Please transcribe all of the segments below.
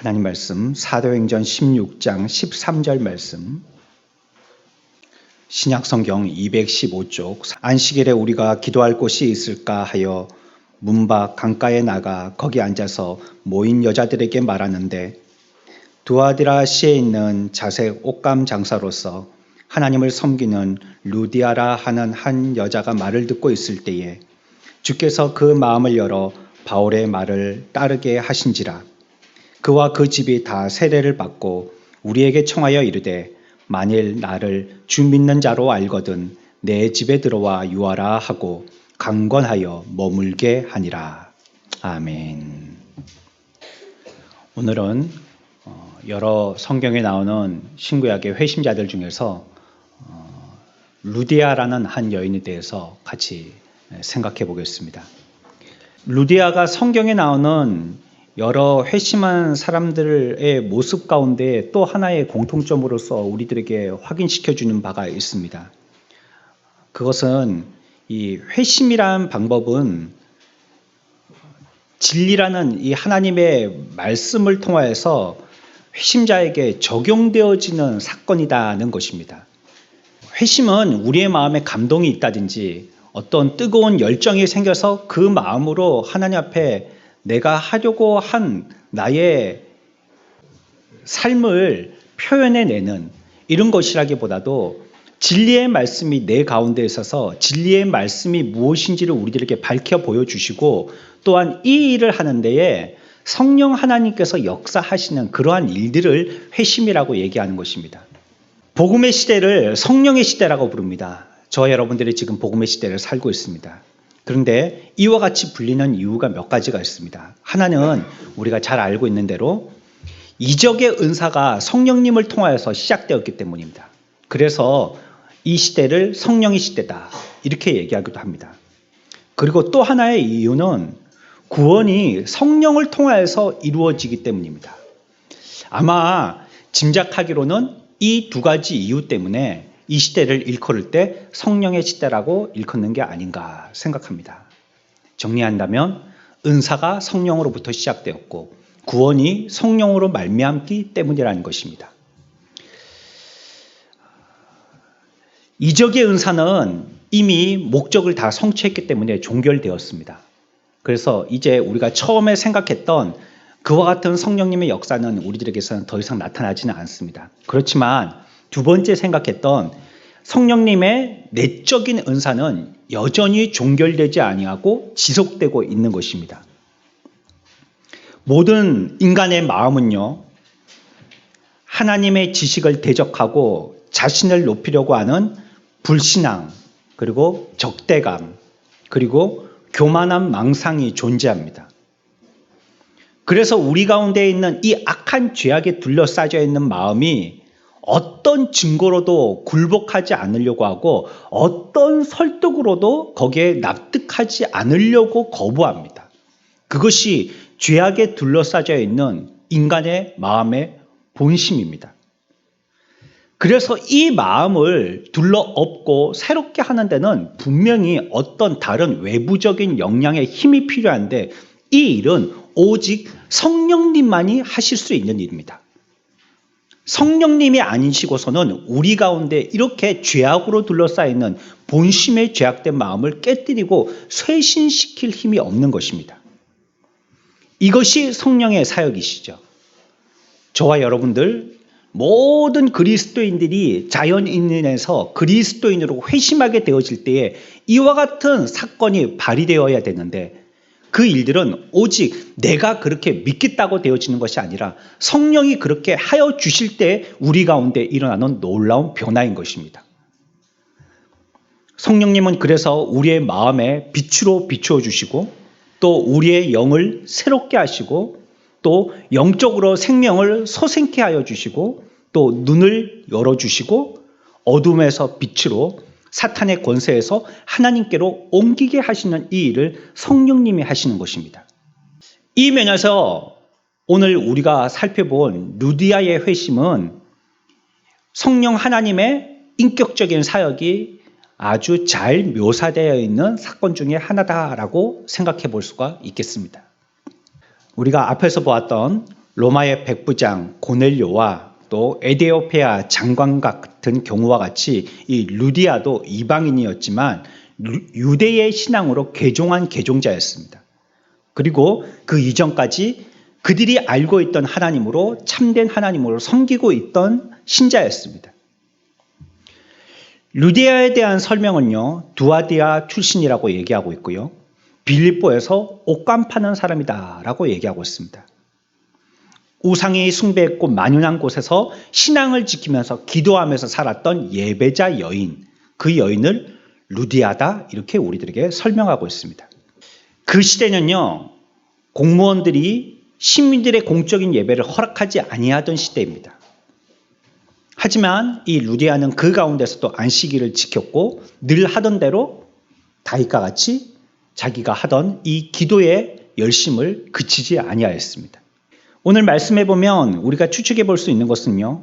하나님 말씀 사도행전 16장 13절 말씀, 신약성경 215쪽 안식일에 우리가 기도할 곳이 있을까 하여 문 밖 강가에 나가 거기 앉아서 모인 여자들에게 말하는데, 두아디라시에 있는 자색 옷감 장사로서 하나님을 섬기는 루디아라 하는 한 여자가 말을 듣고 있을 때에 주께서 그 마음을 열어 바울의 말을 따르게 하신지라. 그와 그 집이 다 세례를 받고 우리에게 청하여 이르되, 만일 나를 주 믿는 자로 알거든 내 집에 들어와 유하라 하고 강권하여 머물게 하니라. 아멘. 오늘은 여러 성경에 나오는 신구약의 회심자들 중에서 루디아라는 한 여인에 대해서 같이 생각해 보겠습니다. 루디아가 성경에 나오는 여러 회심한 사람들의 모습 가운데 또 하나의 공통점으로서 우리들에게 확인시켜주는 바가 있습니다. 그것은 이 회심이라는 방법은 진리라는 이 하나님의 말씀을 통하여서 회심자에게 적용되어지는 사건이라는 것입니다. 회심은 우리의 마음에 감동이 있다든지 어떤 뜨거운 열정이 생겨서 그 마음으로 하나님 앞에 내가 하려고 한 나의 삶을 표현해내는 이런 것이라기보다도 진리의 말씀이 내 가운데 있어서 진리의 말씀이 무엇인지를 우리들에게 밝혀 보여주시고, 또한 이 일을 하는 데에 성령 하나님께서 역사하시는 그러한 일들을 회심이라고 얘기하는 것입니다. 복음의 시대를 성령의 시대라고 부릅니다. 저와 여러분들이 지금 복음의 시대를 살고 있습니다. 그런데 이와 같이 불리는 이유가 몇 가지가 있습니다. 하나는 우리가 잘 알고 있는 대로 이적의 은사가 성령님을 통하여서 시작되었기 때문입니다. 그래서 이 시대를 성령의 시대다 이렇게 얘기하기도 합니다. 그리고 또 하나의 이유는 구원이 성령을 통하여서 이루어지기 때문입니다. 아마 짐작하기로는 이 두 가지 이유 때문에 이 시대를 일컬을 때 성령의 시대라고 일컫는 게 아닌가 생각합니다. 정리한다면 은사가 성령으로부터 시작되었고 구원이 성령으로 말미암기 때문이라는 것입니다. 이적의 은사는 이미 목적을 다 성취했기 때문에 종결되었습니다. 그래서 이제 우리가 처음에 생각했던 그와 같은 성령님의 역사는 우리들에게서는 더 이상 나타나지는 않습니다. 그렇지만 두 번째 생각했던 성령님의 내적인 은사는 여전히 종결되지 아니하고 지속되고 있는 것입니다. 모든 인간의 마음은요, 하나님의 지식을 대적하고 자신을 높이려고 하는 불신앙, 그리고 적대감, 그리고 교만한 망상이 존재합니다. 그래서 우리 가운데 있는 이 악한 죄악에 둘러싸여 있는 마음이 어떤 증거로도 굴복하지 않으려고 하고 어떤 설득으로도 거기에 납득하지 않으려고 거부합니다. 그것이 죄악에 둘러싸여 있는 인간의 마음의 본심입니다. 그래서 이 마음을 둘러엎고 새롭게 하는 데는 분명히 어떤 다른 외부적인 영향의 힘이 필요한데, 이 일은 오직 성령님만이 하실 수 있는 일입니다. 성령님이 아니시고서는 우리 가운데 이렇게 죄악으로 둘러싸이는 본심의 죄악된 마음을 깨뜨리고 쇄신시킬 힘이 없는 것입니다. 이것이 성령의 사역이시죠. 저와 여러분들 모든 그리스도인들이 자연인에서 그리스도인으로 회심하게 되어질 때에 이와 같은 사건이 발휘되어야 되는데, 그 일들은 오직 내가 그렇게 믿겠다고 되어지는 것이 아니라 성령이 그렇게 하여 주실 때 우리 가운데 일어나는 놀라운 변화인 것입니다. 성령님은 그래서 우리의 마음에 빛으로 비추어 주시고, 또 우리의 영을 새롭게 하시고, 또 영적으로 생명을 소생케 하여 주시고, 또 눈을 열어주시고 어둠에서 빛으로 사탄의 권세에서 하나님께로 옮기게 하시는 이 일을 성령님이 하시는 것입니다. 이 면에서 오늘 우리가 살펴본 루디아의 회심은 성령 하나님의 인격적인 사역이 아주 잘 묘사되어 있는 사건 중에 하나다라고 생각해 볼 수가 있겠습니다. 우리가 앞에서 보았던 로마의 백부장 고넬료와 또 에디오피아 장관 같은 경우와 같이 이 루디아도 이방인이었지만 유대의 신앙으로 개종한 개종자였습니다. 그리고 그 이전까지 그들이 알고 있던 하나님으로 참된 하나님으로 섬기고 있던 신자였습니다. 루디아에 대한 설명은요, 두아디아 출신이라고 얘기하고 있고요. 빌립보에서 옷감 파는 사람이다라고 얘기하고 있습니다. 우상이 숭배했고 만연한 곳에서 신앙을 지키면서 기도하면서 살았던 예배자 여인, 그 여인을 루디아다 이렇게 우리들에게 설명하고 있습니다. 그 시대는요, 공무원들이 시민들의 공적인 예배를 허락하지 아니하던 시대입니다. 하지만 이 루디아는 그 가운데서도 안식일을 지켰고 늘 하던 대로 다윗과 같이 자기가 하던 이 기도의 열심을 그치지 아니하였습니다. 오늘 말씀해 보면 우리가 추측해 볼 수 있는 것은요,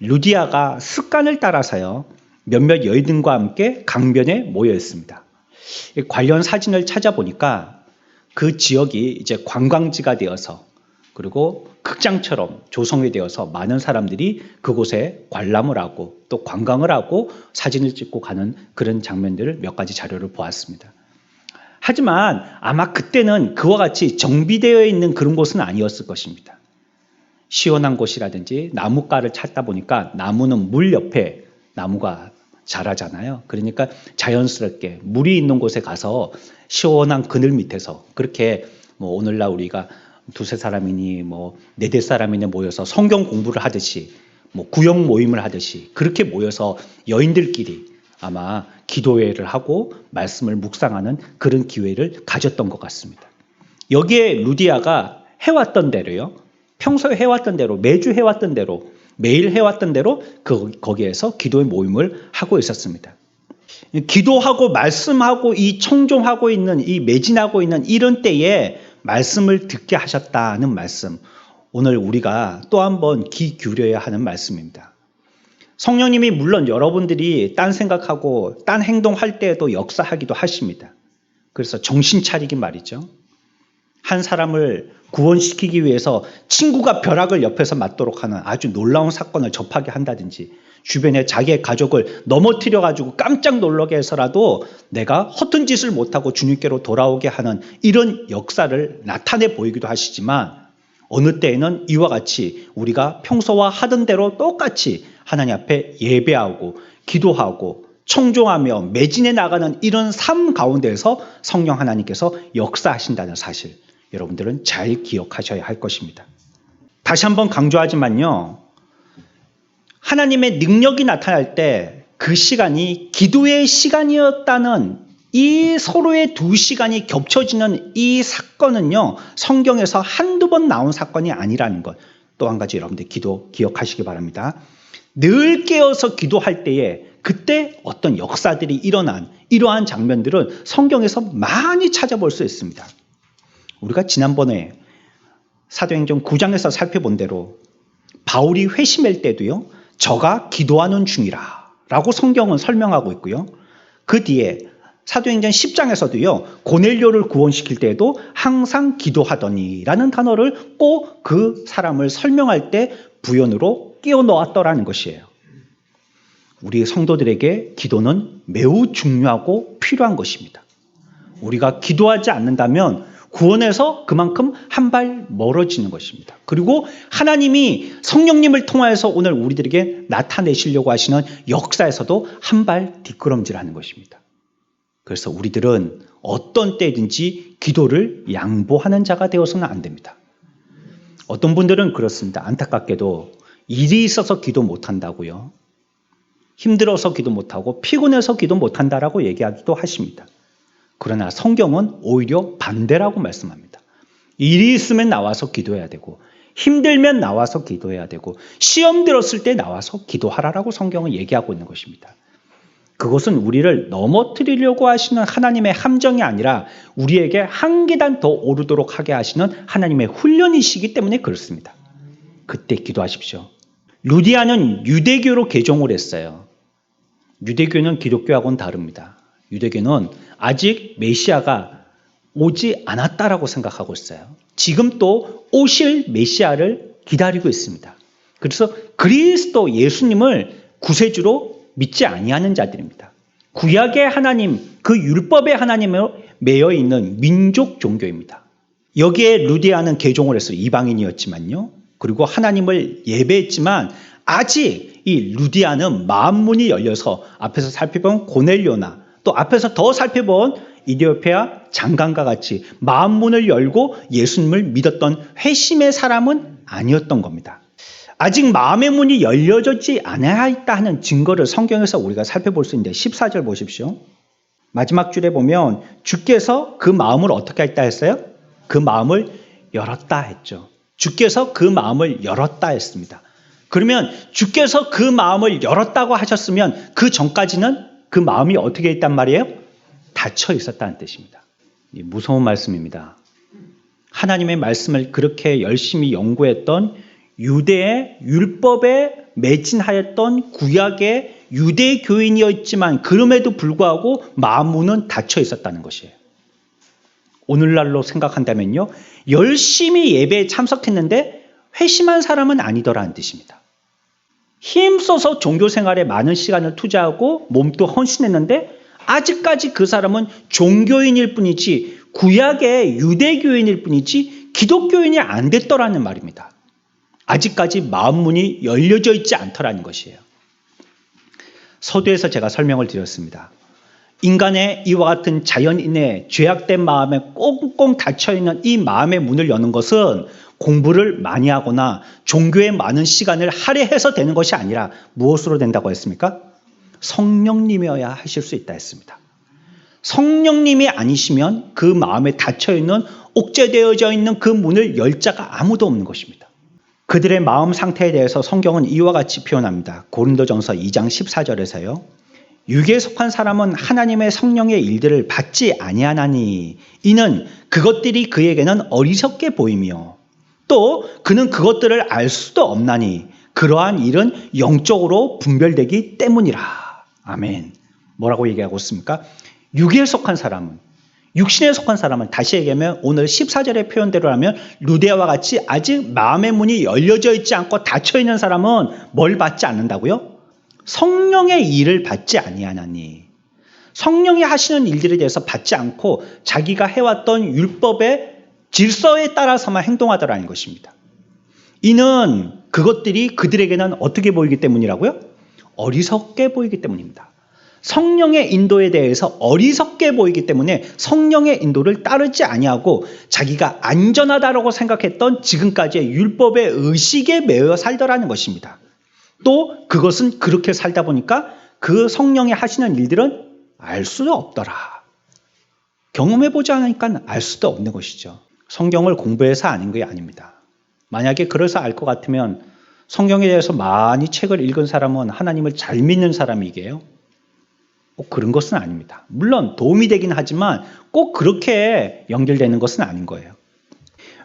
루디아가 습관을 따라서요, 몇몇 여인들과 함께 강변에 모여 있습니다. 관련 사진을 찾아보니까 그 지역이 이제 관광지가 되어서 그리고 극장처럼 조성이 되어서 많은 사람들이 그곳에 관람을 하고 또 관광을 하고 사진을 찍고 가는 그런 장면들을 몇 가지 자료를 보았습니다. 하지만 아마 그때는 그와 같이 정비되어 있는 그런 곳은 아니었을 것입니다. 시원한 곳이라든지 나무가를 찾다 보니까 나무는 물 옆에 나무가 자라잖아요. 그러니까 자연스럽게 물이 있는 곳에 가서 시원한 그늘 밑에서 그렇게 뭐 오늘날 우리가 두세 사람이니 뭐 네댓 사람이니 모여서 성경 공부를 하듯이 뭐 구역 모임을 하듯이 그렇게 모여서 여인들끼리 아마 기도회를 하고 말씀을 묵상하는 그런 기회를 가졌던 것 같습니다. 여기에 루디아가 해왔던 대로요. 평소에 해왔던 대로 매주 해왔던 대로 매일 해왔던 대로 거기에서 기도의 모임을 하고 있었습니다. 기도하고 말씀하고 이 청종하고 있는 이 매진하고 있는 이런 때에 말씀을 듣게 하셨다는 말씀, 오늘 우리가 또 한 번 귀 기울여야 하는 말씀입니다. 성령님이 물론 여러분들이 딴 생각하고 딴 행동할 때에도 역사하기도 하십니다. 그래서 정신 차리기 말이죠. 한 사람을 구원시키기 위해서 친구가 벼락을 옆에서 맞도록 하는 아주 놀라운 사건을 접하게 한다든지 주변에 자기의 가족을 넘어뜨려 가지고 깜짝 놀라게 해서라도 내가 허튼 짓을 못하고 주님께로 돌아오게 하는 이런 역사를 나타내 보이기도 하시지만 어느 때에는 이와 같이 우리가 평소와 하던 대로 똑같이 하나님 앞에 예배하고 기도하고 청종하며 매진해 나가는 이런 삶 가운데에서 성령 하나님께서 역사하신다는 사실 여러분들은 잘 기억하셔야 할 것입니다. 다시 한번 강조하지만요. 하나님의 능력이 나타날 때 그 시간이 기도의 시간이었다는 이 서로의 두 시간이 겹쳐지는 이 사건은요. 성경에서 한두 번 나온 사건이 아니라는 것. 또 한 가지 여러분들 기억하시기 바랍니다. 늘 깨어서 기도할 때에 그때 어떤 역사들이 일어난 이러한 장면들은 성경에서 많이 찾아볼 수 있습니다. 우리가 지난번에 사도행전 9장에서 살펴본 대로 바울이 회심할 때도요. 저가 기도하는 중이라 라고 성경은 설명하고 있고요. 그 뒤에 사도행전 10장에서도요. 고넬료를 구원시킬 때에도 항상 기도하더니 라는 단어를 꼭 그 사람을 설명할 때 부연으로 끼워 넣었더라는 것이에요. 우리 성도들에게 기도는 매우 중요하고 필요한 것입니다. 우리가 기도하지 않는다면 구원에서 그만큼 한 발 멀어지는 것입니다. 그리고 하나님이 성령님을 통하여서 오늘 우리들에게 나타내시려고 하시는 역사에서도 한 발 뒷걸음질하는 것입니다. 그래서 우리들은 어떤 때든지 기도를 양보하는 자가 되어서는 안 됩니다. 어떤 분들은 그렇습니다. 안타깝게도 일이 있어서 기도 못한다고요. 힘들어서 기도 못하고 피곤해서 기도 못한다라고 얘기하기도 하십니다. 그러나 성경은 오히려 반대라고 말씀합니다. 일이 있으면 나와서 기도해야 되고 힘들면 나와서 기도해야 되고 시험 들었을 때 나와서 기도하라라고 성경은 얘기하고 있는 것입니다. 그것은 우리를 넘어뜨리려고 하시는 하나님의 함정이 아니라 우리에게 한 계단 더 오르도록 하게 하시는 하나님의 훈련이시기 때문에 그렇습니다. 그때 기도하십시오. 루디아는 유대교로 개종을 했어요. 유대교는 기독교하고는 다릅니다. 유대교는 아직 메시아가 오지 않았다라고 생각하고 있어요. 지금 또 오실 메시아를 기다리고 있습니다. 그래서 그리스도 예수님을 구세주로 믿지 아니하는 자들입니다. 구약의 하나님, 그 율법의 하나님에 매여 있는 민족 종교입니다. 여기에 루디아는 개종을 해서 이방인이었지만요. 그리고 하나님을 예배했지만 아직 이 루디아는 마음문이 열려서 앞에서 살펴본 고넬료나 또 앞에서 더 살펴본 이디오피아 장관과 같이 마음문을 열고 예수님을 믿었던 회심의 사람은 아니었던 겁니다. 아직 마음의 문이 열려졌지 않아야 있다 하는 증거를 성경에서 우리가 살펴볼 수 있는데 14절 보십시오. 마지막 줄에 보면 주께서 그 마음을 어떻게 했다 했어요? 그 마음을 열었다 했죠. 주께서 그 마음을 열었다 했습니다. 그러면 주께서 그 마음을 열었다고 하셨으면 그 전까지는 그 마음이 어떻게 있단 말이에요? 닫혀 있었다는 뜻입니다. 무서운 말씀입니다. 하나님의 말씀을 그렇게 열심히 연구했던 유대의 율법에 매진하였던 구약의 유대 교인이었지만 그럼에도 불구하고 마음문은 닫혀 있었다는 것이에요. 오늘날로 생각한다면요. 열심히 예배에 참석했는데 회심한 사람은 아니더라는 뜻입니다. 힘써서 종교생활에 많은 시간을 투자하고 몸도 헌신했는데 아직까지 그 사람은 종교인일 뿐이지 구약의 유대교인일 뿐이지 기독교인이 안 됐더라는 말입니다. 아직까지 마음문이 열려져 있지 않더라는 것이에요. 서두에서 제가 설명을 드렸습니다. 인간의 이와 같은 자연인의 죄악된 마음에 꽁꽁 닫혀있는 이 마음의 문을 여는 것은 공부를 많이 하거나 종교에 많은 시간을 할애해서 되는 것이 아니라 무엇으로 된다고 했습니까? 성령님이어야 하실 수 있다 했습니다. 성령님이 아니시면 그 마음에 닫혀있는 옥죄되어져 있는 그 문을 열 자가 아무도 없는 것입니다. 그들의 마음 상태에 대해서 성경은 이와 같이 표현합니다. 고린도전서 2장 14절에서요. 육에 속한 사람은 하나님의 성령의 일들을 받지 아니하나니 이는 그것들이 그에게는 어리석게 보이며 또 그는 그것들을 알 수도 없나니 그러한 일은 영적으로 분별되기 때문이라. 아멘. 뭐라고 얘기하고 있습니까? 육에 속한 사람은, 육신에 속한 사람은, 다시 얘기하면 오늘 14절의 표현대로 하면 루데아와 같이 아직 마음의 문이 열려져 있지 않고 닫혀 있는 사람은 뭘 받지 않는다고요? 성령의 일을 받지 아니하나니. 성령이 하시는 일들에 대해서 받지 않고 자기가 해왔던 율법의 질서에 따라서만 행동하더라는 것입니다. 이는 그것들이 그들에게는 어떻게 보이기 때문이라고요? 어리석게 보이기 때문입니다. 성령의 인도에 대해서 어리석게 보이기 때문에 성령의 인도를 따르지 아니하고 자기가 안전하다고 생각했던 지금까지의 율법의 의식에 매여 살더라는 것입니다. 또 그것은 그렇게 살다 보니까 그 성령이 하시는 일들은 알 수도 없더라. 경험해보지 않으니까 알 수도 없는 것이죠. 성경을 공부해서 아는 게 아닙니다. 만약에 그래서 알 것 같으면 성경에 대해서 많이 책을 읽은 사람은 하나님을 잘 믿는 사람이게요. 꼭 그런 것은 아닙니다. 물론 도움이 되긴 하지만 꼭 그렇게 연결되는 것은 아닌 거예요.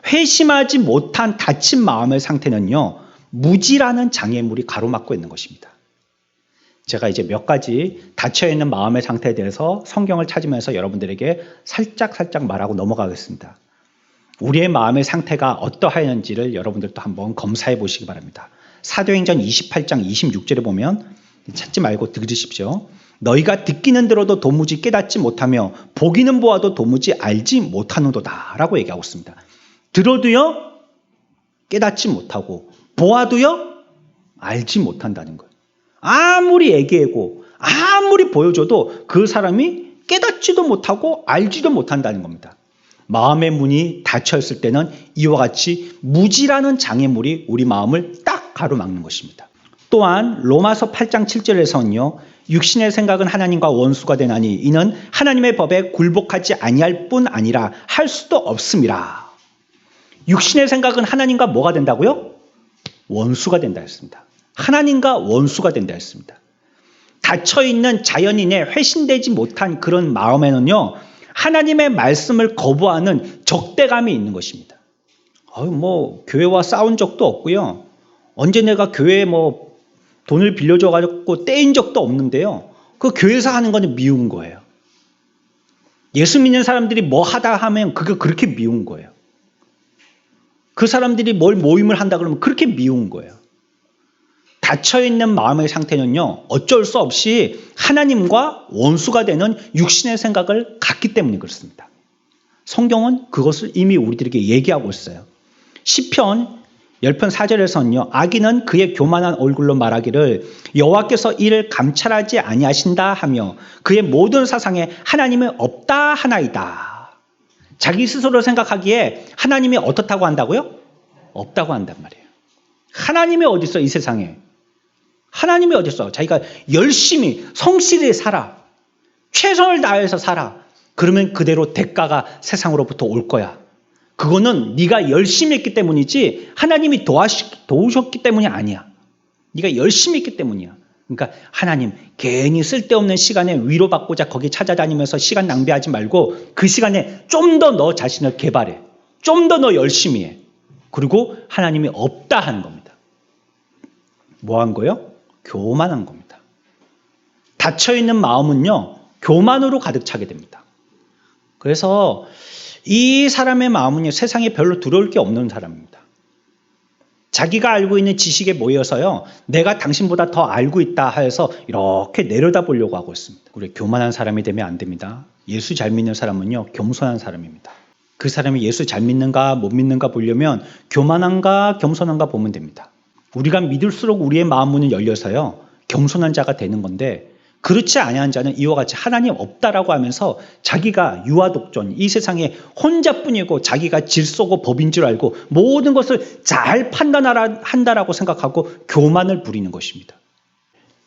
회심하지 못한 닫힌 마음의 상태는요. 무지라는 장애물이 가로막고 있는 것입니다. 제가 이제 몇 가지 닫혀있는 마음의 상태에 대해서 성경을 찾으면서 여러분들에게 살짝 말하고 넘어가겠습니다. 우리의 마음의 상태가 어떠하였는지를 여러분들도 한번 검사해 보시기 바랍니다. 사도행전 28장 26절에 보면 찾지 말고 들으십시오. 너희가 듣기는 들어도 도무지 깨닫지 못하며 보기는 보아도 도무지 알지 못하는도다 라고 얘기하고 있습니다. 들어도요 깨닫지 못하고 보아도요 알지 못한다는 거예요. 아무리 얘기하고 아무리 보여줘도 그 사람이 깨닫지도 못하고 알지도 못한다는 겁니다. 마음의 문이 닫혀있을 때는 이와 같이 무지라는 장애물이 우리 마음을 딱 가로막는 것입니다. 또한 로마서 8장 7절에서는요. 육신의 생각은 하나님과 원수가 되나니 이는 하나님의 법에 굴복하지 아니할 뿐 아니라 할 수도 없음이라. 육신의 생각은 하나님과 뭐가 된다고요? 원수가 된다 했습니다. 하나님과 원수가 된다 했습니다. 닫혀있는 자연인의 회심되지 못한 그런 마음에는요. 하나님의 말씀을 거부하는 적대감이 있는 것입니다. 교회와 싸운 적도 없고요. 언제 내가 교회에 돈을 빌려줘가지고 떼인 적도 없는데요. 그 교회에서 하는 거는 미운 거예요. 예수 믿는 사람들이 뭐 하다 하면 그게 그렇게 미운 거예요. 그 사람들이 뭘 모임을 한다 그러면 그렇게 미운 거예요. 닫혀있는 마음의 상태는요, 어쩔 수 없이 하나님과 원수가 되는 육신의 생각을 갖기 때문에 그렇습니다. 성경은 그것을 이미 우리들에게 얘기하고 있어요. 시편 10편 4절에서는요. 악인은 그의 교만한 얼굴로 말하기를 여호와께서 이를 감찰하지 아니하신다 하며 그의 모든 사상에 하나님이 없다 하나이다. 자기 스스로 생각하기에 하나님이 어떻다고 한다고요? 없다고 한단 말이에요. 하나님이 어디 있어 이 세상에? 하나님이 어디 있어? 자기가 열심히 성실히 살아. 최선을 다해서 살아. 그러면 그대로 대가가 세상으로부터 올 거야. 그거는 네가 열심히 했기 때문이지 하나님이 도우셨기 때문이 아니야. 네가 열심히 했기 때문이야. 그러니까 하나님 괜히 쓸데없는 시간에 위로받고자 거기 찾아다니면서 시간 낭비하지 말고 그 시간에 좀 더 너 자신을 개발해. 좀 더 너 열심히 해. 그리고 하나님이 없다 하는 겁니다. 뭐 한 거예요? 교만한 겁니다. 닫혀있는 마음은요. 교만으로 가득 차게 됩니다. 그래서 이 사람의 마음은요. 세상에 별로 두려울 게 없는 사람입니다. 자기가 알고 있는 지식에 모여서요. 내가 당신보다 더 알고 있다 해서 이렇게 내려다보려고 하고 있습니다. 우리 교만한 사람이 되면 안 됩니다. 예수 잘 믿는 사람은요. 겸손한 사람입니다. 그 사람이 예수 잘 믿는가 못 믿는가 보려면 교만한가 겸손한가 보면 됩니다. 우리가 믿을수록 우리의 마음 문은 열려서요. 겸손한 자가 되는 건데 그렇지 아니한 자는 이와 같이 하나님 없다라고 하면서 자기가 유아독존 이 세상에 혼자뿐이고 자기가 질서고 법인 줄 알고 모든 것을 잘 판단한다라고 생각하고 교만을 부리는 것입니다.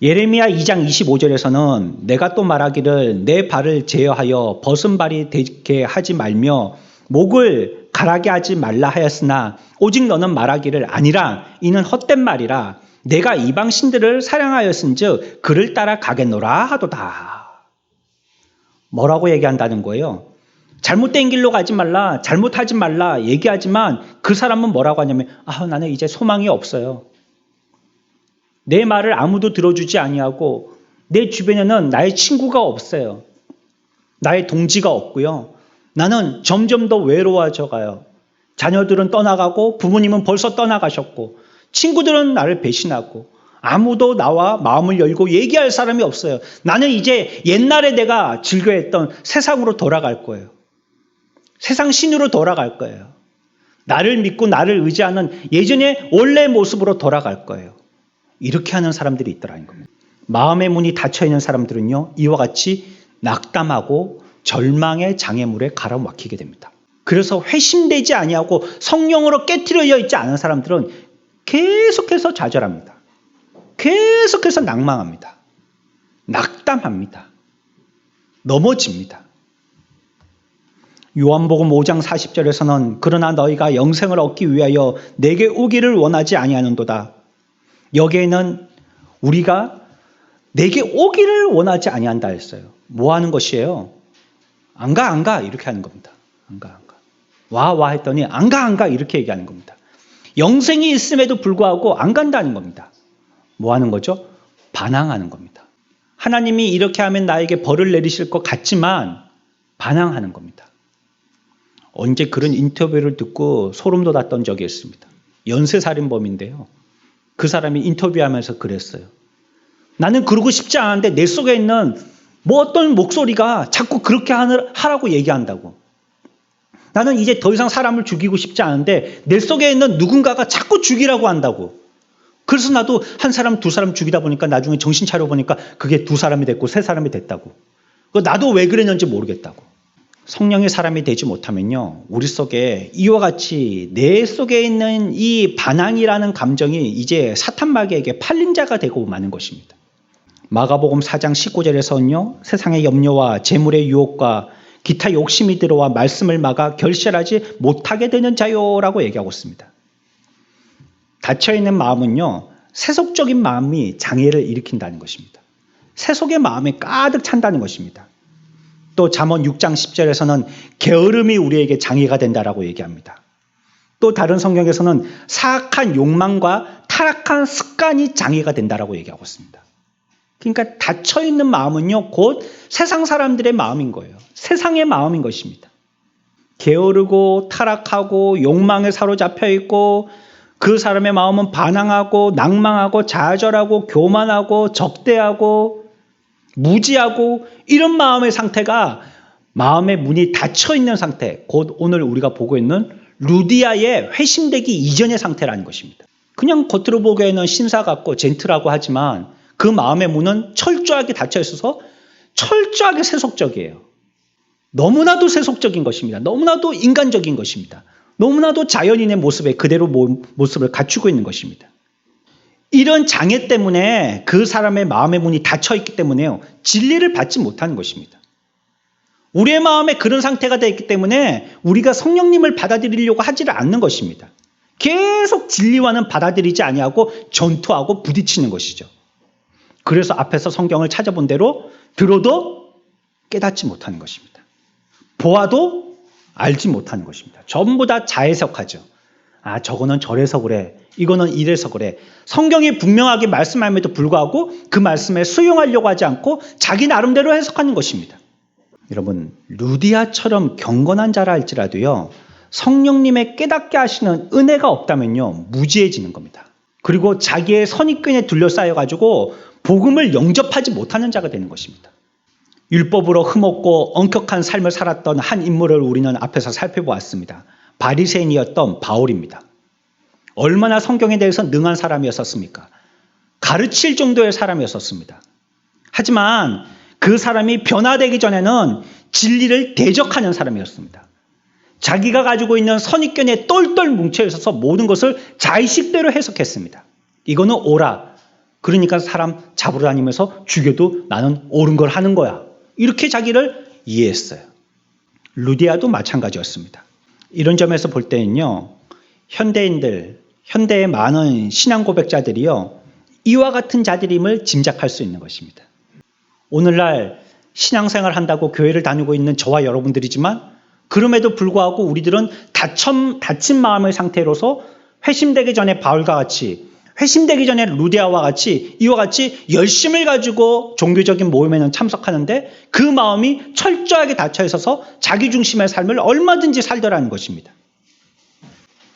예레미야 2장 25절에서는 내가 또 말하기를 내 발을 제어하여 벗은 발이 되게 하지 말며 목을 가라게 하지 말라 하였으나 오직 너는 말하기를 아니라 이는 헛된 말이라 내가 이방 신들을 사랑하였은즉 그를 따라 가겠노라 하도다. 뭐라고 얘기한다는 거예요? 잘못된 길로 가지 말라, 잘못하지 말라 얘기하지만 그 사람은 뭐라고 하냐면 나는 이제 소망이 없어요. 내 말을 아무도 들어주지 아니하고 내 주변에는 나의 친구가 없어요. 나의 동지가 없고요. 나는 점점 더 외로워져 가요. 자녀들은 떠나가고 부모님은 벌써 떠나가셨고 친구들은 나를 배신하고 아무도 나와 마음을 열고 얘기할 사람이 없어요. 나는 이제 옛날에 내가 즐겨했던 세상으로 돌아갈 거예요. 세상 신으로 돌아갈 거예요. 나를 믿고 나를 의지하는 예전의 원래 모습으로 돌아갈 거예요. 이렇게 하는 사람들이 있더라는 겁니다. 마음의 문이 닫혀있는 사람들은요. 이와 같이 낙담하고 절망의 장애물에 가라막히게 됩니다. 그래서 회심되지 아니하고 성령으로 깨트려져 있지 않은 사람들은 계속해서 좌절합니다. 계속해서 낭망합니다. 낙담합니다. 넘어집니다. 요한복음 5장 40절에서는 그러나 너희가 영생을 얻기 위하여 내게 오기를 원하지 아니하는도다. 여기에는 우리가 내게 오기를 원하지 아니한다 했어요. 뭐 하는 것이에요? 안 가 이렇게 하는 겁니다. 안 가. 와 했더니 안 가 이렇게 얘기하는 겁니다. 영생이 있음에도 불구하고 안 간다는 겁니다. 뭐 하는 거죠? 반항하는 겁니다. 하나님이 이렇게 하면 나에게 벌을 내리실 것 같지만 반항하는 겁니다. 언제 그런 인터뷰를 듣고 소름 돋았던 적이 있습니다. 연쇄살인범인데요. 그 사람이 인터뷰하면서 그랬어요. 나는 그러고 싶지 않은데 내 속에 있는 뭐 어떤 목소리가 자꾸 그렇게 하라고 얘기한다고. 나는 이제 더 이상 사람을 죽이고 싶지 않은데 내 속에 있는 누군가가 자꾸 죽이라고 한다고. 그래서 나도 한 사람, 두 사람 죽이다 보니까 나중에 정신 차려보니까 그게 두 사람이 됐고 세 사람이 됐다고. 나도 왜 그랬는지 모르겠다고. 성령의 사람이 되지 못하면요. 우리 속에 이와 같이 내 속에 있는 이 반항이라는 감정이 이제 사탄마귀에게 팔린 자가 되고 마는 것입니다. 마가복음 4장 19절에서는요. 세상의 염려와 재물의 유혹과 기타 욕심이 들어와 말씀을 막아 결실하지 못하게 되는 자요라고 얘기하고 있습니다. 닫혀있는 마음은요. 세속적인 마음이 장애를 일으킨다는 것입니다. 세속의 마음이 가득 찬다는 것입니다. 또 잠언 6장 10절에서는 게으름이 우리에게 장애가 된다라고 얘기합니다. 또 다른 성경에서는 사악한 욕망과 타락한 습관이 장애가 된다라고 얘기하고 있습니다. 그러니까 닫혀있는 마음은요. 곧 세상 사람들의 마음인 거예요. 세상의 마음인 것입니다. 게으르고 타락하고 욕망에 사로잡혀 있고 그 사람의 마음은 반항하고 낭망하고 좌절하고 교만하고 적대하고 무지하고 이런 마음의 상태가 마음의 문이 닫혀 있는 상태, 곧 오늘 우리가 보고 있는 루디아의 회심되기 이전의 상태라는 것입니다. 그냥 겉으로 보기에는 신사 같고 젠틀하고 하지만 그 마음의 문은 철저하게 닫혀 있어서 철저하게 세속적이에요. 너무나도 세속적인 것입니다. 너무나도 인간적인 것입니다. 너무나도 자연인의 모습에 그대로 모습을 갖추고 있는 것입니다. 이런 장애 때문에 그 사람의 마음의 문이 닫혀 있기 때문에요. 진리를 받지 못하는 것입니다. 우리의 마음에 그런 상태가 되어 있기 때문에 우리가 성령님을 받아들이려고 하지를 않는 것입니다. 계속 진리와는 받아들이지 아니하고 전투하고 부딪히는 것이죠. 그래서 앞에서 성경을 찾아본 대로 들어도 깨닫지 못하는 것입니다. 보아도 알지 못하는 것입니다. 전부 다 자해석하죠. 아, 저거는 저래서 그래. 이거는 이래서 그래. 성경이 분명하게 말씀함에도 불구하고 그 말씀에 수용하려고 하지 않고 자기 나름대로 해석하는 것입니다. 여러분, 루디아처럼 경건한 자라 할지라도요, 성령님의 깨닫게 하시는 은혜가 없다면요, 무지해지는 겁니다. 그리고 자기의 선입견에 둘러싸여가지고 복음을 영접하지 못하는 자가 되는 것입니다. 율법으로 흠없고 엄격한 삶을 살았던 한 인물을 우리는 앞에서 살펴보았습니다. 바리새인이었던 바울입니다. 얼마나 성경에 대해서 능한 사람이었습니까? 가르칠 정도의 사람이었습니다. 하지만 그 사람이 변화되기 전에는 진리를 대적하는 사람이었습니다. 자기가 가지고 있는 선입견에 똘똘 뭉쳐 있어서 모든 것을 자의식대로 해석했습니다. 이거는 옳아. 그러니까 사람 잡으러 다니면서 죽여도 나는 옳은 걸 하는 거야. 이렇게 자기를 이해했어요. 루디아도 마찬가지였습니다. 이런 점에서 볼 때는요, 현대의 많은 신앙 고백자들이요, 이와 같은 자들임을 짐작할 수 있는 것입니다. 오늘날 신앙생활 한다고 교회를 다니고 있는 저와 여러분들이지만 그럼에도 불구하고 우리들은 다친 마음의 상태로서 회심되기 전에 바울과 같이, 회심되기 전에 루디아와 같이 이와 같이 열심을 가지고 종교적인 모임에는 참석하는데 그 마음이 철저하게 닫혀 있어서 자기 중심의 삶을 얼마든지 살더라는 것입니다.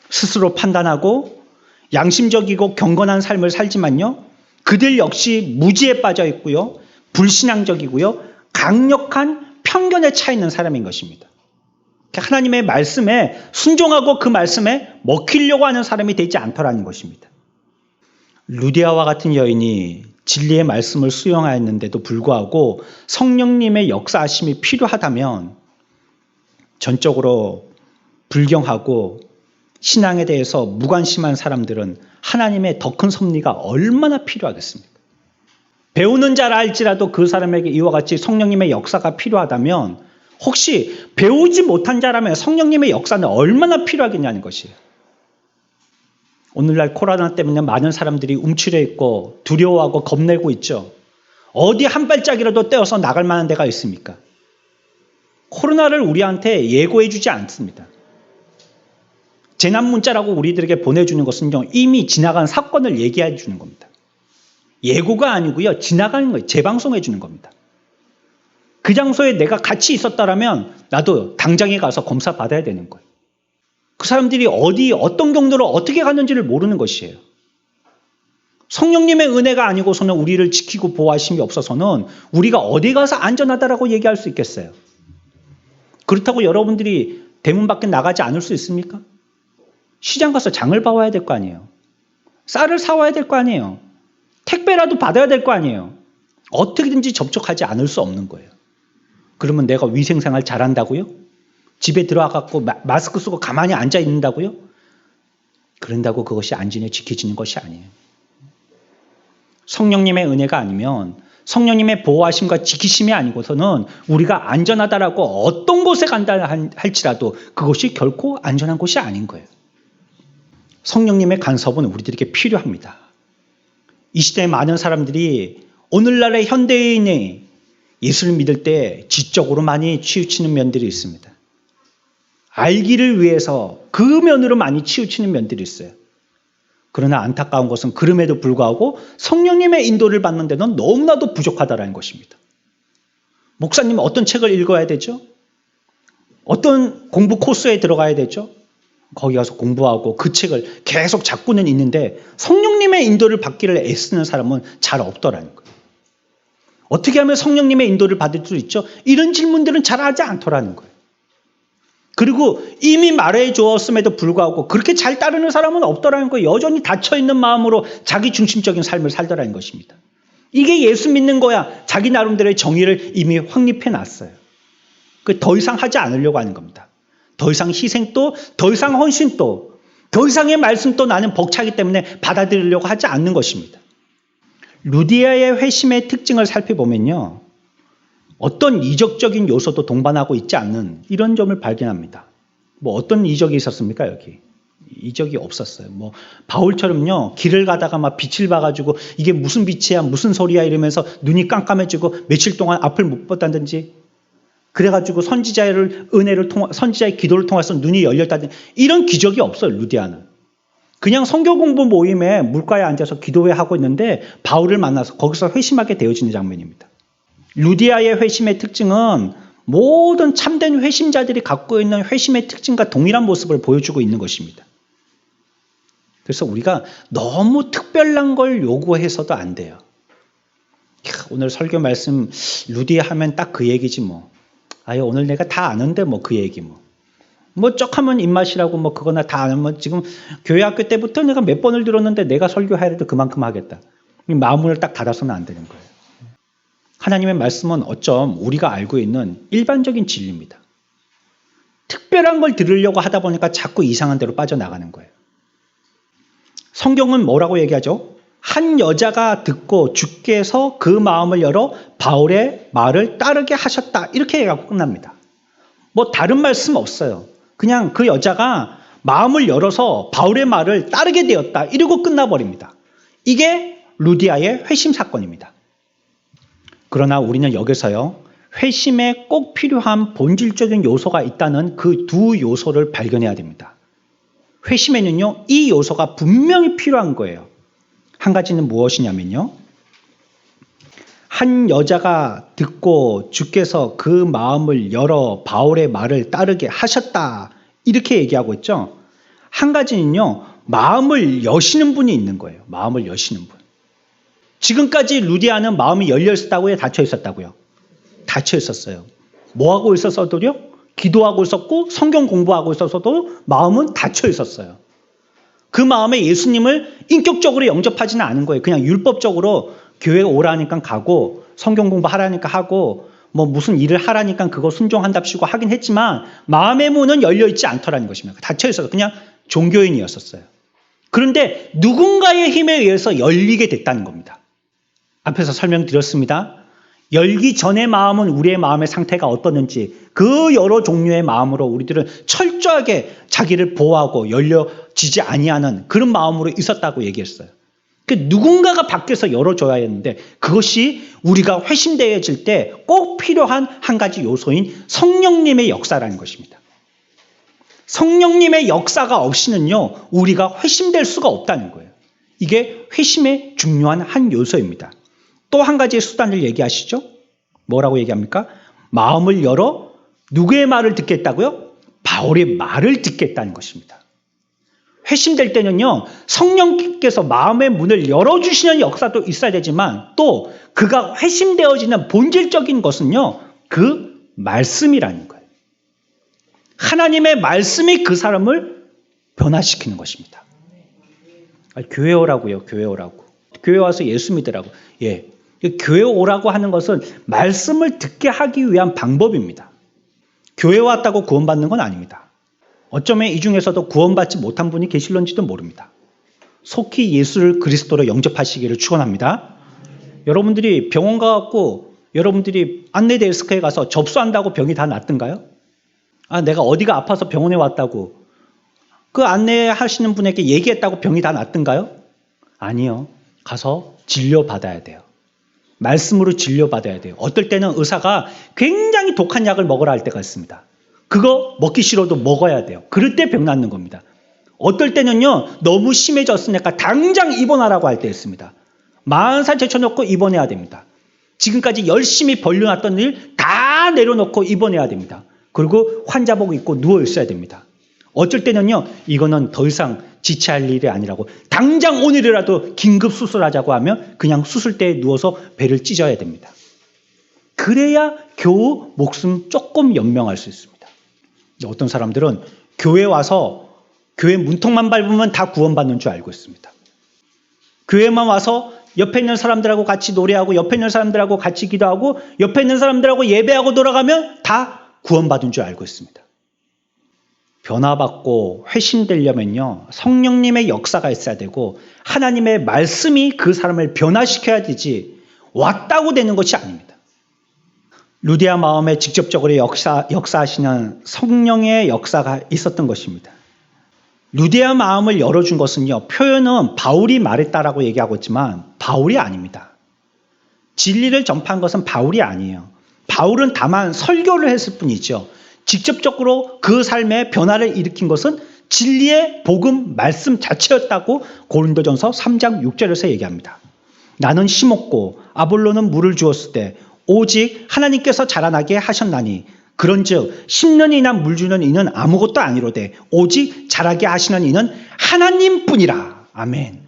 스스로 판단하고 양심적이고 경건한 삶을 살지만요, 그들 역시 무지에 빠져 있고요, 불신앙적이고요, 강력한 편견에 차 있는 사람인 것입니다. 하나님의 말씀에 순종하고 그 말씀에 먹히려고 하는 사람이 되지 않더라는 것입니다. 루디아와 같은 여인이 진리의 말씀을 수용하였는데도 불구하고 성령님의 역사하심이 필요하다면 전적으로 불경하고 신앙에 대해서 무관심한 사람들은 하나님의 더 큰 섭리가 얼마나 필요하겠습니까? 배우는 자라 할지라도 그 사람에게 이와 같이 성령님의 역사가 필요하다면 혹시 배우지 못한 자라면 성령님의 역사는 얼마나 필요하겠냐는 것이에요. 오늘날 코로나 때문에 많은 사람들이 움츠려 있고 두려워하고 겁내고 있죠. 어디 한 발짝이라도 떼어서 나갈 만한 데가 있습니까? 코로나를 우리한테 예고해 주지 않습니다. 재난 문자라고 우리들에게 보내주는 것은요, 이미 지나간 사건을 얘기해 주는 겁니다. 예고가 아니고요, 지나가는 거예요. 재방송해 주는 겁니다. 그 장소에 내가 같이 있었다라면 나도 당장에 가서 검사 받아야 되는 거예요. 그 사람들이 어떤 경로로 어떻게 갔는지를 모르는 것이에요. 성령님의 은혜가 아니고서는 우리를 지키고 보호하심이 없어서는 우리가 어디 가서 안전하다라고 얘기할 수 있겠어요. 그렇다고 여러분들이 대문 밖에 나가지 않을 수 있습니까? 시장 가서 장을 봐와야 될 거 아니에요. 쌀을 사와야 될 거 아니에요. 택배라도 받아야 될 거 아니에요. 어떻게든지 접촉하지 않을 수 없는 거예요. 그러면 내가 위생생활 잘한다고요? 집에 들어와갖고 마스크 쓰고 가만히 앉아 있는다고요? 그런다고 그것이 안전에 지켜지는 것이 아니에요. 성령님의 은혜가 아니면, 성령님의 보호하심과 지키심이 아니고서는 우리가 안전하다라고 어떤 곳에 간다 할지라도 그것이 결코 안전한 곳이 아닌 거예요. 성령님의 간섭은 우리들에게 필요합니다. 이 시대에 많은 사람들이 오늘날의 현대인이 예수를 믿을 때 지적으로 많이 치우치는 면들이 있습니다. 알기를 위해서 그 면으로 많이 치우치는 면들이 있어요. 그러나 안타까운 것은 그럼에도 불구하고 성령님의 인도를 받는 데는 너무나도 부족하다는 것입니다. 목사님 어떤 책을 읽어야 되죠? 어떤 공부 코스에 들어가야 되죠? 거기 가서 공부하고 그 책을 계속 잡고는 있는데 성령님의 인도를 받기를 애쓰는 사람은 잘 없더라는 거예요. 어떻게 하면 성령님의 인도를 받을 수 있죠? 이런 질문들은 잘 하지 않더라는 거예요. 그리고 이미 말해 주었음에도 불구하고 그렇게 잘 따르는 사람은 없더라는 거예요. 여전히 닫혀있는 마음으로 자기 중심적인 삶을 살더라는 것입니다. 이게 예수 믿는 거야. 자기 나름대로의 정의를 이미 확립해 놨어요. 더 이상 하지 않으려고 하는 겁니다. 더 이상 희생도, 더 이상 헌신도, 더 이상의 말씀도 나는 벅차기 때문에 받아들이려고 하지 않는 것입니다. 루디아의 회심의 특징을 살펴보면요. 어떤 이적적인 요소도 동반하고 있지 않는 이런 점을 발견합니다. 뭐 어떤 이적이 있었습니까, 여기? 이적이 없었어요. 뭐 바울처럼요. 길을 가다가 막 빛을 봐가지고 이게 무슨 빛이야, 무슨 소리야 이러면서 눈이 깜깜해지고 며칠 동안 앞을 못 봤다든지 그래가지고 선지자의 기도를 통해서 눈이 열렸다든지 이런 기적이 없어요, 루디아는. 그냥 성경 공부 모임에 물가에 앉아서 기도회 하고 있는데 바울을 만나서 거기서 회심하게 되어지는 장면입니다. 루디아의 회심의 특징은 모든 참된 회심자들이 갖고 있는 회심의 특징과 동일한 모습을 보여주고 있는 것입니다. 그래서 우리가 너무 특별한 걸 요구해서도 안 돼요. 오늘 설교 말씀 루디아 하면 딱 그 얘기지 뭐. 아유 오늘 내가 다 아는데 뭐 그 얘기 뭐. 뭐 쩍하면 입맛이라고 뭐 그거나 다 아는 지금 교회 학교 때부터 내가 몇 번을 들었는데 내가 설교해도 그만큼 하겠다. 마음을 딱 닫아서는 안 되는 거예요. 하나님의 말씀은 어쩜 우리가 알고 있는 일반적인 진리입니다. 특별한 걸 들으려고 하다 보니까 자꾸 이상한 데로 빠져나가는 거예요. 성경은 뭐라고 얘기하죠? 한 여자가 듣고 주께서 그 마음을 열어 바울의 말을 따르게 하셨다. 이렇게 얘기하고 끝납니다. 뭐 다른 말씀 없어요. 그냥 그 여자가 마음을 열어서 바울의 말을 따르게 되었다. 이러고 끝나버립니다. 이게 루디아의 회심 사건입니다. 그러나 우리는 여기서요. 회심에 꼭 필요한 본질적인 요소가 있다는 그 두 요소를 발견해야 됩니다. 회심에는요. 이 요소가 분명히 필요한 거예요. 한 가지는 무엇이냐면요. 한 여자가 듣고 주께서 그 마음을 열어 바울의 말을 따르게 하셨다. 이렇게 얘기하고 있죠. 한 가지는요. 마음을 여시는 분이 있는 거예요. 마음을 여시는 분. 지금까지 루디아는 마음이 열려 있었다고요? 닫혀 있었다고요? 닫혀 있었어요. 뭐 하고 있었어도요? 기도하고 있었고 성경 공부하고 있어서도 마음은 닫혀 있었어요. 그 마음에 예수님을 인격적으로 영접하지는 않은 거예요. 그냥 율법적으로 교회 오라니까 가고 성경 공부하라니까 하고 뭐 무슨 일을 하라니까 그거 순종한답시고 하긴 했지만 마음의 문은 열려 있지 않더라는 것입니다. 닫혀 있어서 그냥 종교인이었었어요. 그런데 누군가의 힘에 의해서 열리게 됐다는 겁니다. 앞에서 설명드렸습니다. 열기 전의 마음은 우리의 마음의 상태가 어떻는지 그 여러 종류의 마음으로 우리들은 철저하게 자기를 보호하고 열려지지 아니하는 그런 마음으로 있었다고 얘기했어요. 누군가가 밖에서 열어줘야 했는데 그것이 우리가 회심되어질 때 꼭 필요한 한 가지 요소인 성령님의 역사라는 것입니다. 성령님의 역사가 없이는요 우리가 회심될 수가 없다는 거예요. 이게 회심의 중요한 한 요소입니다. 또 한 가지의 수단을 얘기하시죠. 뭐라고 얘기합니까? 마음을 열어 누구의 말을 듣겠다고요? 바울의 말을 듣겠다는 것입니다. 회심될 때는요. 성령께서 마음의 문을 열어주시는 역사도 있어야 되지만 또 그가 회심되어지는 본질적인 것은요. 그 말씀이라는 거예요. 하나님의 말씀이 그 사람을 변화시키는 것입니다. 교회 오라고요. 교회 오라고. 교회 와서 예수 믿으라고. 예. 교회 오라고 하는 것은 말씀을 듣게 하기 위한 방법입니다. 교회 왔다고 구원받는 건 아닙니다. 어쩌면 이 중에서도 구원받지 못한 분이 계실런지도 모릅니다. 속히 예수를 그리스도로 영접하시기를 축원합니다. 여러분들이 병원 가갖고 여러분들이 안내데스크에 가서 접수한다고 병이 다 낫던가요? 내가 어디가 아파서 병원에 왔다고 그 안내하시는 분에게 얘기했다고 병이 다 낫던가요? 아니요. 가서 진료받아야 돼요. 말씀으로 진료받아야 돼요. 어떨 때는 의사가 굉장히 독한 약을 먹으라 할 때가 있습니다. 그거 먹기 싫어도 먹어야 돼요. 그럴 때 병 낫는 겁니다. 어떨 때는요. 너무 심해졌으니까 당장 입원하라고 할 때 있습니다. 40살 제쳐놓고 입원해야 됩니다. 지금까지 열심히 벌려놨던 일 다 내려놓고 입원해야 됩니다. 그리고 환자복 입고 누워 있어야 됩니다. 어쩔 때는요, 이거는 더 이상 지체할 일이 아니라고 당장 오늘이라도 긴급 수술하자고 하면 그냥 수술대에 누워서 배를 찢어야 됩니다. 그래야 겨우 목숨 조금 연명할 수 있습니다. 어떤 사람들은 교회 와서 교회 문턱만 밟으면 다 구원받는 줄 알고 있습니다. 교회만 와서 옆에 있는 사람들하고 같이 노래하고 옆에 있는 사람들하고 같이 기도하고 옆에 있는 사람들하고 예배하고 돌아가면 다 구원받은 줄 알고 있습니다. 변화받고 회심되려면요, 성령님의 역사가 있어야 되고 하나님의 말씀이 그 사람을 변화시켜야 되지 왔다고 되는 것이 아닙니다. 루디아 마음에 직접적으로 역사하시는 성령의 역사가 있었던 것입니다. 루디아 마음을 열어준 것은요, 표현은 바울이 말했다라고 얘기하고 있지만 바울이 아닙니다. 진리를 전파한 것은 바울이 아니에요. 바울은 다만 설교를 했을 뿐이죠. 직접적으로 그 삶의 변화를 일으킨 것은 진리의 복음 말씀 자체였다고 고린도전서 3장 6절에서 얘기합니다. 나는 심었고 아볼로는 물을 주었을 때 오직 하나님께서 자라나게 하셨나니 그런즉 심는 이나 물 주는 이는 아무것도 아니로되 오직 자라게 하시는 이는 하나님뿐이라. 아멘.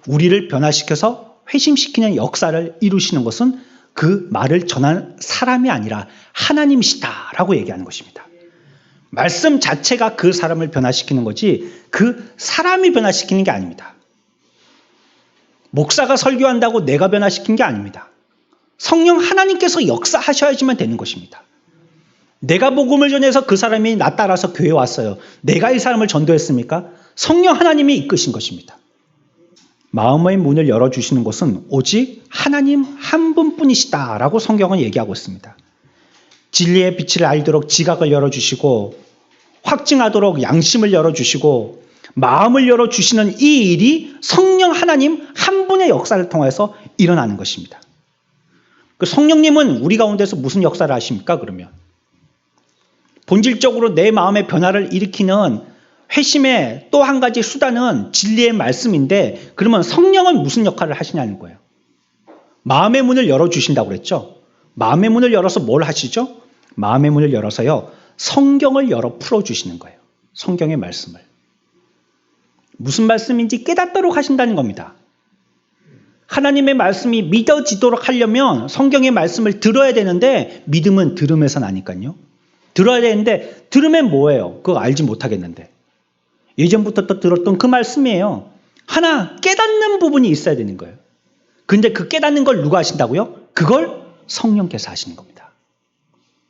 우리를 변화시켜서 회심시키는 역사를 이루시는 것은 그 말을 전한 사람이 아니라 하나님이시다라고 얘기하는 것입니다. 말씀 자체가 그 사람을 변화시키는 거지 그 사람이 변화시키는 게 아닙니다. 목사가 설교한다고 내가 변화시킨 게 아닙니다. 성령 하나님께서 역사하셔야지만 되는 것입니다. 내가 복음을 전해서 그 사람이 나 따라서 교회에 왔어요. 내가 이 사람을 전도했습니까? 성령 하나님이 이끄신 것입니다. 마음의 문을 열어주시는 것은 오직 하나님 한 분뿐이시다라고 성경은 얘기하고 있습니다. 진리의 빛을 알도록 지각을 열어주시고 확증하도록 양심을 열어주시고 마음을 열어주시는 이 일이 성령 하나님 한 분의 역사를 통해서 일어나는 것입니다. 그 성령님은 우리 가운데서 무슨 역사를 하십니까? 그러면 본질적으로 내 마음의 변화를 일으키는 회심의 또 한 가지 수단은 진리의 말씀인데 그러면 성령은 무슨 역할을 하시냐는 거예요. 마음의 문을 열어주신다고 그랬죠. 마음의 문을 열어서 뭘 하시죠? 마음의 문을 열어서요, 성경을 열어 풀어주시는 거예요. 성경의 말씀을. 무슨 말씀인지 깨닫도록 하신다는 겁니다. 하나님의 말씀이 믿어지도록 하려면 성경의 말씀을 들어야 되는데 믿음은 들음에서 나니까요. 들어야 되는데 들으면 뭐예요? 그거 알지 못하겠는데. 예전부터 또 들었던 그 말씀이에요. 하나 깨닫는 부분이 있어야 되는 거예요. 근데 그 깨닫는 걸 누가 하신다고요? 그걸 성령께서 하시는 겁니다.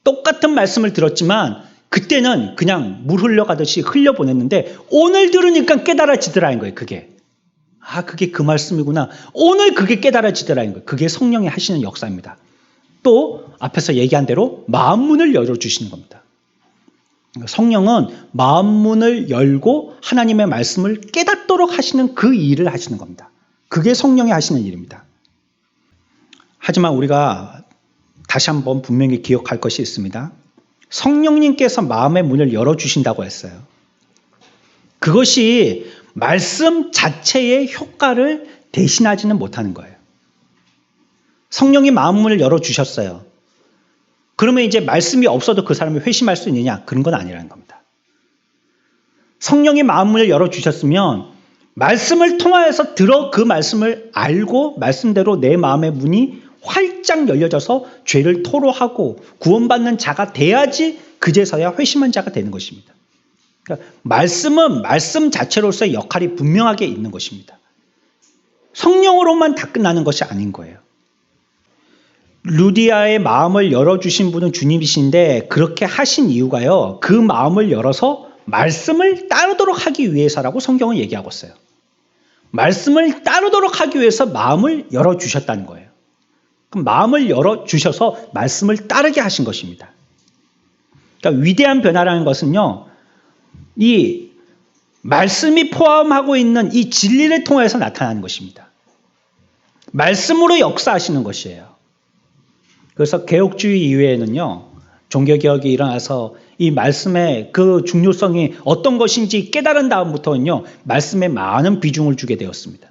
똑같은 말씀을 들었지만 그때는 그냥 물 흘러가듯이 흘려보냈는데 오늘 들으니까 깨달아지더라는 거예요. 그게. 그게 그 말씀이구나. 오늘 그게 깨달아지더라는 거예요. 그게 성령이 하시는 역사입니다. 또 앞에서 얘기한 대로 마음 문을 열어주시는 겁니다. 성령은 마음 문을 열고 하나님의 말씀을 깨닫도록 하시는 그 일을 하시는 겁니다. 그게 성령이 하시는 일입니다. 하지만 우리가 다시 한번 분명히 기억할 것이 있습니다. 성령님께서 마음의 문을 열어주신다고 했어요. 그것이 말씀 자체의 효과를 대신하지는 못하는 거예요. 성령이 마음 문을 열어주셨어요. 그러면 이제 말씀이 없어도 그 사람이 회심할 수 있느냐? 그런 건 아니라는 겁니다. 성령이 마음 문을 열어주셨으면 말씀을 통하여서 그 말씀을 알고 말씀대로 내 마음의 문이 활짝 열려져서 죄를 토로하고 구원받는 자가 돼야지 그제서야 회심한 자가 되는 것입니다. 그러니까 말씀은 말씀 자체로서의 역할이 분명하게 있는 것입니다. 성령으로만 다 끝나는 것이 아닌 거예요. 루디아의 마음을 열어주신 분은 주님이신데 그렇게 하신 이유가요, 그 마음을 열어서 말씀을 따르도록 하기 위해서라고 성경은 얘기하고 있어요. 말씀을 따르도록 하기 위해서 마음을 열어주셨다는 거예요. 그럼 마음을 열어주셔서 말씀을 따르게 하신 것입니다. 그러니까 위대한 변화라는 것은요, 이 말씀이 포함하고 있는 이 진리를 통해서 나타나는 것입니다. 말씀으로 역사하시는 것이에요. 그래서 개혁주의 이후에는요, 종교개혁이 일어나서 이 말씀의 그 중요성이 어떤 것인지 깨달은 다음부터는요, 말씀에 많은 비중을 주게 되었습니다.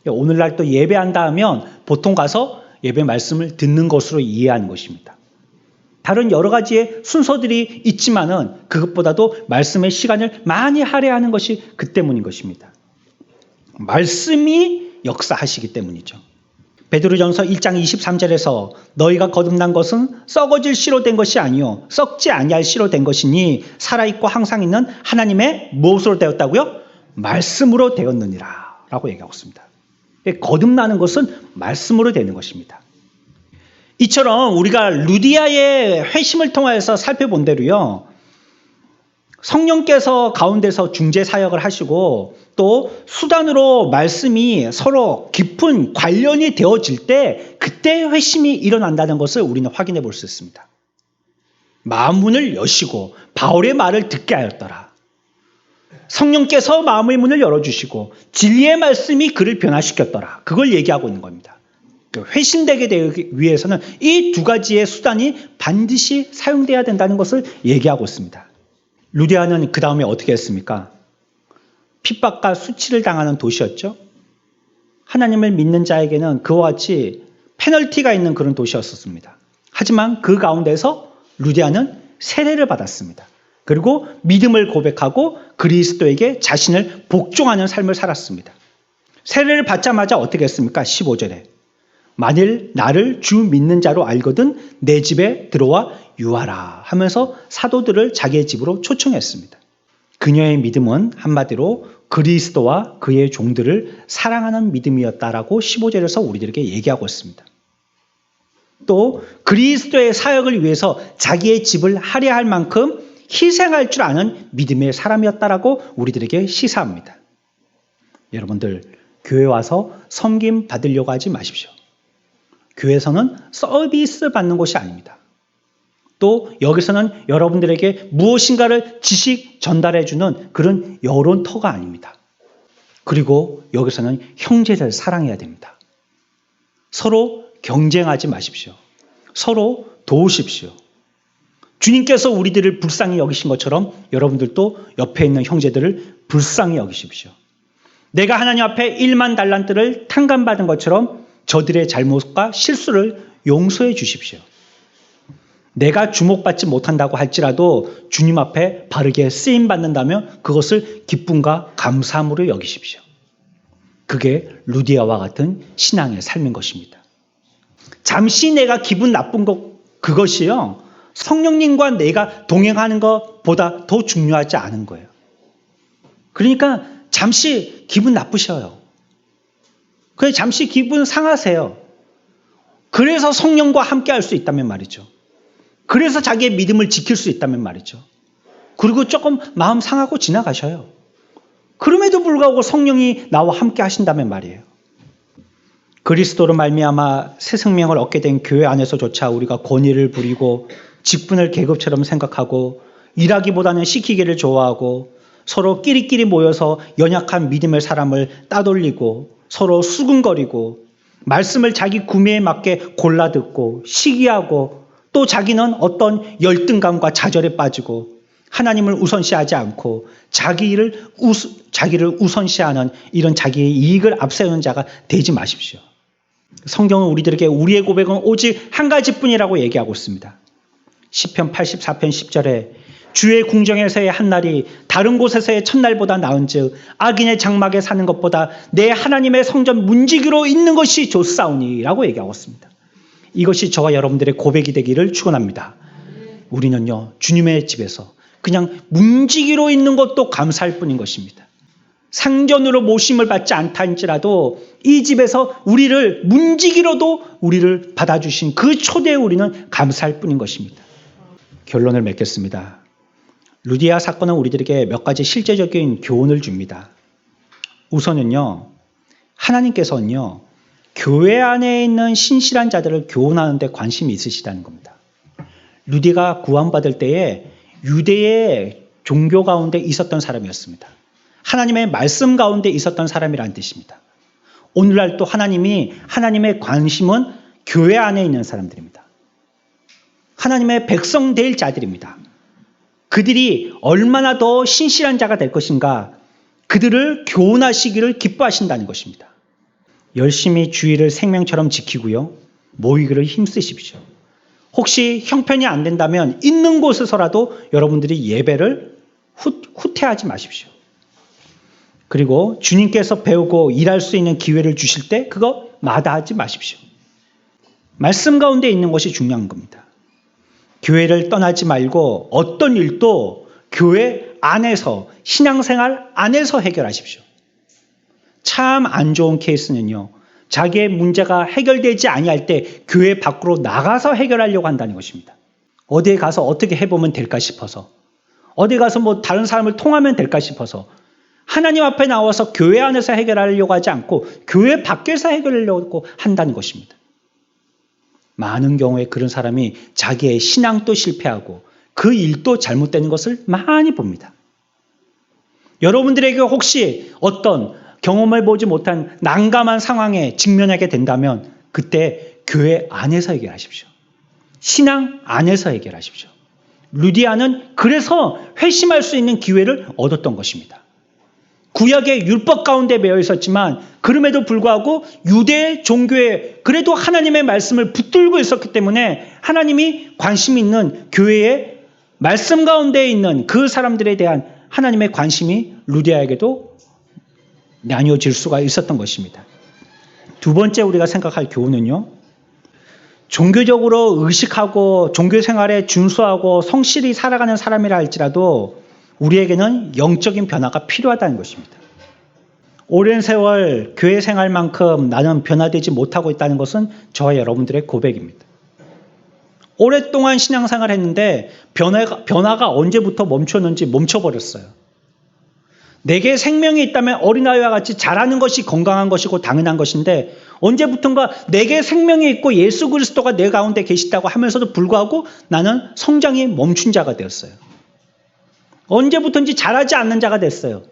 오늘날 또 예배한다 하면 보통 가서 예배 말씀을 듣는 것으로 이해하는 것입니다. 다른 여러 가지의 순서들이 있지만은 그것보다도 말씀의 시간을 많이 할애하는 것이 그 때문인 것입니다. 말씀이 역사하시기 때문이죠. 베드로전서 1장 23절에서 너희가 거듭난 것은 썩어질 씨로 된 것이 아니요 썩지 아니할 씨로 된 것이니 살아있고 항상 있는 하나님의 무엇으로 되었다고요? 말씀으로 되었느니라 라고 얘기하고 있습니다. 거듭나는 것은 말씀으로 되는 것입니다. 이처럼 우리가 루디아의 회심을 통해서 살펴본 대로요. 성령께서 가운데서 중재 사역을 하시고 또 수단으로 말씀이 서로 깊은 관련이 되어질 때 그때 회심이 일어난다는 것을 우리는 확인해 볼 수 있습니다. 마음문을 여시고 바울의 말을 듣게 하였더라. 성령께서 마음의 문을 열어주시고 진리의 말씀이 그를 변화시켰더라. 그걸 얘기하고 있는 겁니다. 회심되게 되기 위해서는 이 두 가지의 수단이 반드시 사용돼야 된다는 것을 얘기하고 있습니다. 루디아는 그 다음에 어떻게 했습니까? 핍박과 수치를 당하는 도시였죠. 하나님을 믿는 자에게는 그와 같이 페널티가 있는 그런 도시였었습니다. 하지만 그 가운데서 루디아는 세례를 받았습니다. 그리고 믿음을 고백하고 그리스도에게 자신을 복종하는 삶을 살았습니다. 세례를 받자마자 어떻게 했습니까? 15절에 만일 나를 주 믿는 자로 알거든 내 집에 들어와 유하라 하면서 사도들을 자기의 집으로 초청했습니다. 그녀의 믿음은 한마디로 그리스도와 그의 종들을 사랑하는 믿음이었다라고 15절에서 우리들에게 얘기하고 있습니다. 또 그리스도의 사역을 위해서 자기의 집을 할애할 만큼 희생할 줄 아는 믿음의 사람이었다라고 우리들에게 시사합니다. 여러분들 교회 와서 섬김 받으려고 하지 마십시오. 교회에서는 서비스 받는 곳이 아닙니다. 또 여기서는 여러분들에게 무엇인가를 지식 전달해주는 그런 여론터가 아닙니다. 그리고 여기서는 형제를 사랑해야 됩니다. 서로 경쟁하지 마십시오. 서로 도우십시오. 주님께서 우리들을 불쌍히 여기신 것처럼 여러분들도 옆에 있는 형제들을 불쌍히 여기십시오. 내가 하나님 앞에 1만 달란트를 탕감받은 것처럼 저들의 잘못과 실수를 용서해 주십시오. 내가 주목받지 못한다고 할지라도 주님 앞에 바르게 쓰임받는다면 그것을 기쁨과 감사함으로 여기십시오. 그게 루디아와 같은 신앙의 삶인 것입니다. 잠시 내가 기분 나쁜 그것이요. 성령님과 내가 동행하는 것보다 더 중요하지 않은 거예요. 그러니까 잠시 기분 나쁘셔요. 그래 잠시 기분 상하세요. 그래서 성령과 함께 할 수 있다면 말이죠. 그래서 자기의 믿음을 지킬 수 있다면 말이죠. 그리고 조금 마음 상하고 지나가셔요. 그럼에도 불구하고 성령이 나와 함께 하신다면 말이에요. 그리스도로 말미암아 새 생명을 얻게 된 교회 안에서조차 우리가 권위를 부리고 직분을 계급처럼 생각하고 일하기보다는 시키기를 좋아하고 서로 끼리끼리 모여서 연약한 믿음의 사람을 따돌리고 서로 수군거리고 말씀을 자기 구매에 맞게 골라 듣고 시기하고 또 자기는 어떤 열등감과 좌절에 빠지고 하나님을 우선시하지 않고 자기를 우선시하는 이런 자기의 이익을 앞세우는 자가 되지 마십시오. 성경은 우리들에게 우리의 고백은 오직 한 가지뿐이라고 얘기하고 있습니다. 시편 84편 10절에 주의 궁정에서의 한날이 다른 곳에서의 첫날보다 나은즉 악인의 장막에 사는 것보다 내 하나님의 성전 문지기로 있는 것이 좋사오니 라고 얘기하고 있습니다. 이것이 저와 여러분들의 고백이 되기를 축원합니다. 우리는요 주님의 집에서 그냥 문지기로 있는 것도 감사할 뿐인 것입니다. 상전으로 모심을 받지 않다 할지라도 이 집에서 우리를 문지기로도 우리를 받아주신 그 초대에 우리는 감사할 뿐인 것입니다. 결론을 맺겠습니다. 루디아 사건은 우리들에게 몇 가지 실제적인 교훈을 줍니다. 우선은요, 하나님께서는요, 교회 안에 있는 신실한 자들을 교훈하는 데 관심이 있으시다는 겁니다. 루디가 구원받을 때에 유대의 종교 가운데 있었던 사람이었습니다. 하나님의 말씀 가운데 있었던 사람이라는 뜻입니다. 오늘날 또 하나님의 관심은 교회 안에 있는 사람들입니다. 하나님의 백성 될 자들입니다. 그들이 얼마나 더 신실한 자가 될 것인가, 그들을 교훈하시기를 기뻐하신다는 것입니다. 열심히 주의를 생명처럼 지키고요. 모이기를 힘쓰십시오. 혹시 형편이 안 된다면 있는 곳에서라도 여러분들이 예배를 후퇴하지 마십시오. 그리고 주님께서 배우고 일할 수 있는 기회를 주실 때 그거 마다하지 마십시오. 말씀 가운데 있는 것이 중요한 겁니다. 교회를 떠나지 말고 어떤 일도 교회 안에서, 신앙생활 안에서 해결하십시오. 참 안 좋은 케이스는요, 자기의 문제가 해결되지 아니할 때 교회 밖으로 나가서 해결하려고 한다는 것입니다. 어디에 가서 어떻게 해보면 될까 싶어서, 어디 가서 뭐 다른 사람을 통하면 될까 싶어서 하나님 앞에 나와서 교회 안에서 해결하려고 하지 않고 교회 밖에서 해결하려고 한다는 것입니다. 많은 경우에 그런 사람이 자기의 신앙도 실패하고 그 일도 잘못되는 것을 많이 봅니다. 여러분들에게 혹시 어떤 경험을 보지 못한 난감한 상황에 직면하게 된다면 그때 교회 안에서 해결하십시오. 신앙 안에서 해결하십시오. 루디아는 그래서 회심할 수 있는 기회를 얻었던 것입니다. 구약의 율법 가운데 매여 있었지만 그럼에도 불구하고 유대 종교에 그래도 하나님의 말씀을 붙들고 있었기 때문에 하나님이 관심 있는 교회의 말씀 가운데 있는 그 사람들에 대한 하나님의 관심이 루디아에게도 나뉘어질 수가 있었던 것입니다. 두 번째 우리가 생각할 교훈은요, 종교적으로 의식하고 종교 생활에 준수하고 성실히 살아가는 사람이라 할지라도 우리에게는 영적인 변화가 필요하다는 것입니다. 오랜 세월 교회 생활만큼 나는 변화되지 못하고 있다는 것은 저와 여러분들의 고백입니다. 오랫동안 신앙생활을 했는데 변화가 언제부터 멈췄는지 멈춰버렸어요. 내게 생명이 있다면 어린아이와 같이 자라는 것이 건강한 것이고 당연한 것인데 언제부턴가 내게 생명이 있고 예수 그리스도가 내 가운데 계시다고 하면서도 불구하고 나는 성장이 멈춘 자가 되었어요. 언제부턴지 자라지 않는 자가 됐어요.